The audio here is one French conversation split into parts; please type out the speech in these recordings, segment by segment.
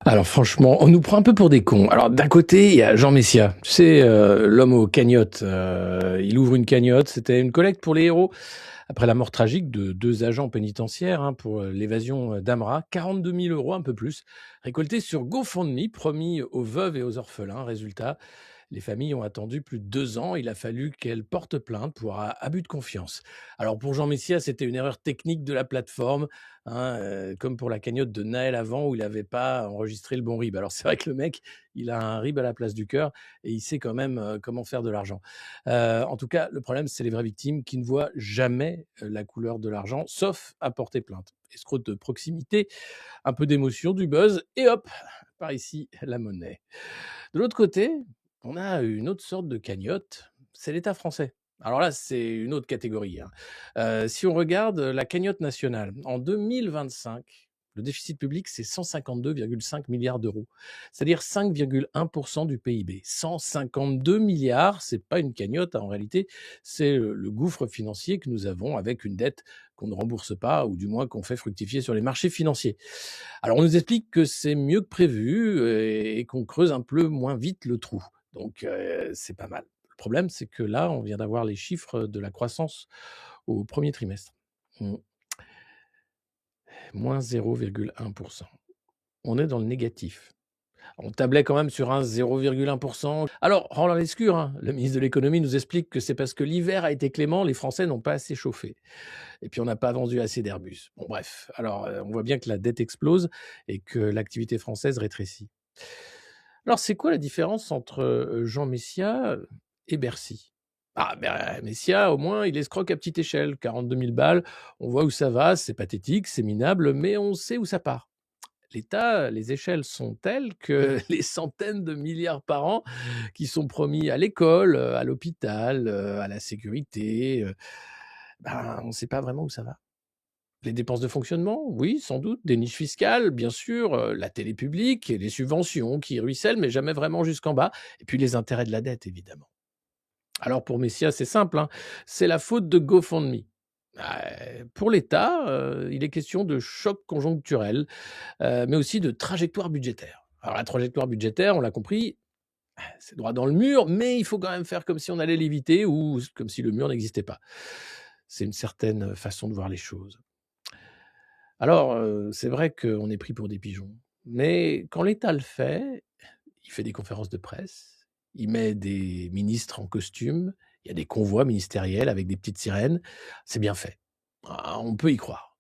Alors franchement, on nous prend un peu pour des cons. Alors d'un côté, il y a Jean Messia, tu sais, l'homme aux cagnottes. Il ouvre une cagnotte, c'était une collecte pour les héros. Après la mort tragique de deux agents pénitentiaires pour l'évasion d'Amra, 42 000 euros, un peu plus, récoltés sur GoFundMe, promis aux veuves et aux orphelins. Résultat, les familles ont attendu plus de 2 ans. Il a fallu qu'elles portent plainte pour abus de confiance. Alors pour Jean Messia, c'était une erreur technique de la plateforme, comme pour la cagnotte de Naël avant où il n'avait pas enregistré le bon RIB. Alors c'est vrai que le mec, il a un RIB à la place du cœur et il sait quand même comment faire de l'argent. En tout cas, le problème, c'est les vraies victimes qui ne voient jamais la couleur de l'argent, sauf à porter plainte. Escroc de proximité, un peu d'émotion, du buzz, et hop, par ici, la monnaie. De l'autre côté, on a une autre sorte de cagnotte, c'est l'État français. Alors là, c'est une autre catégorie. Si on regarde la cagnotte nationale, en 2025, le déficit public, c'est 152,5 milliards d'euros, c'est-à-dire 5,1% du PIB. 152 milliards, c'est pas une cagnotte, en réalité, c'est le gouffre financier que nous avons avec une dette qu'on ne rembourse pas, ou du moins qu'on fait fructifier sur les marchés financiers. Alors on nous explique que c'est mieux que prévu et qu'on creuse un peu moins vite le trou. Donc c'est pas mal. Le problème, c'est que là, on vient d'avoir les chiffres de la croissance au premier trimestre. Mmh. Moins 0,1%. On est dans le négatif. On tablait quand même sur un 0,1%. Alors, Roland Lescure, le ministre de l'économie, nous explique que c'est parce que l'hiver a été clément, les Français n'ont pas assez chauffé. Et puis on n'a pas vendu assez d'Airbus. Bon bref, alors on voit bien que la dette explose et que l'activité française rétrécit. Alors c'est quoi la différence entre Jean Messia et Bercy? Ah ben Messia, au moins, il escroque à petite échelle, 42 000 balles, on voit où ça va, c'est pathétique, c'est minable, mais on sait où ça part. L'État, les échelles sont telles que les centaines de milliards par an qui sont promis à l'école, à l'hôpital, à la sécurité, on ne sait pas vraiment où ça va. Les dépenses de fonctionnement, oui, sans doute. Des niches fiscales, bien sûr. La télé publique et les subventions qui ruissellent, mais jamais vraiment jusqu'en bas. Et puis les intérêts de la dette, évidemment. Alors pour Messia, c'est simple. C'est la faute de GoFundMe. Pour l'État, il est question de choc conjoncturel, mais aussi de trajectoire budgétaire. Alors la trajectoire budgétaire, on l'a compris, c'est droit dans le mur, mais il faut quand même faire comme si on allait l'éviter ou comme si le mur n'existait pas. C'est une certaine façon de voir les choses. Alors, c'est vrai qu'on est pris pour des pigeons, mais quand l'État le fait, il fait des conférences de presse, il met des ministres en costume, il y a des convois ministériels avec des petites sirènes, c'est bien fait. On peut y croire.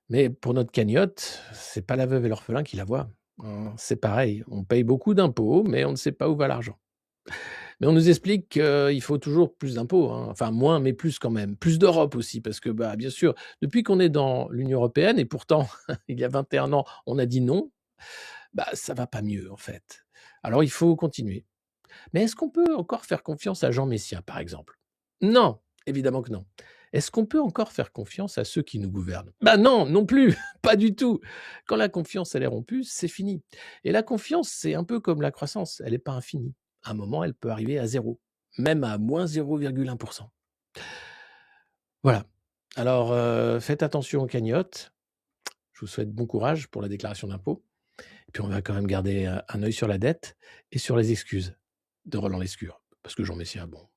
Mais pour notre cagnotte, c'est pas la veuve et l'orphelin qui la voient, c'est pareil, on paye beaucoup d'impôts, mais on ne sait pas où va l'argent. Mais on nous explique qu'il faut toujours plus d'impôts, enfin moins, mais plus quand même. Plus d'Europe aussi, parce que bien sûr, depuis qu'on est dans l'Union européenne, et pourtant, il y a 21 ans, on a dit non, ça va pas mieux en fait. Alors il faut continuer. Mais est-ce qu'on peut encore faire confiance à Jean Messia, par exemple? Non, évidemment que non. Est-ce qu'on peut encore faire confiance à ceux qui nous gouvernent? Non, non plus, pas du tout. Quand la confiance elle est rompue, c'est fini. Et la confiance, c'est un peu comme la croissance, elle n'est pas infinie. À un moment, elle peut arriver à zéro, même à moins 0,1%. Voilà. Alors, faites attention aux cagnottes. Je vous souhaite bon courage pour la déclaration d'impôt. Et puis, on va quand même garder un œil sur la dette et sur les excuses de Roland Lescure. Parce que Jean Messia, bon,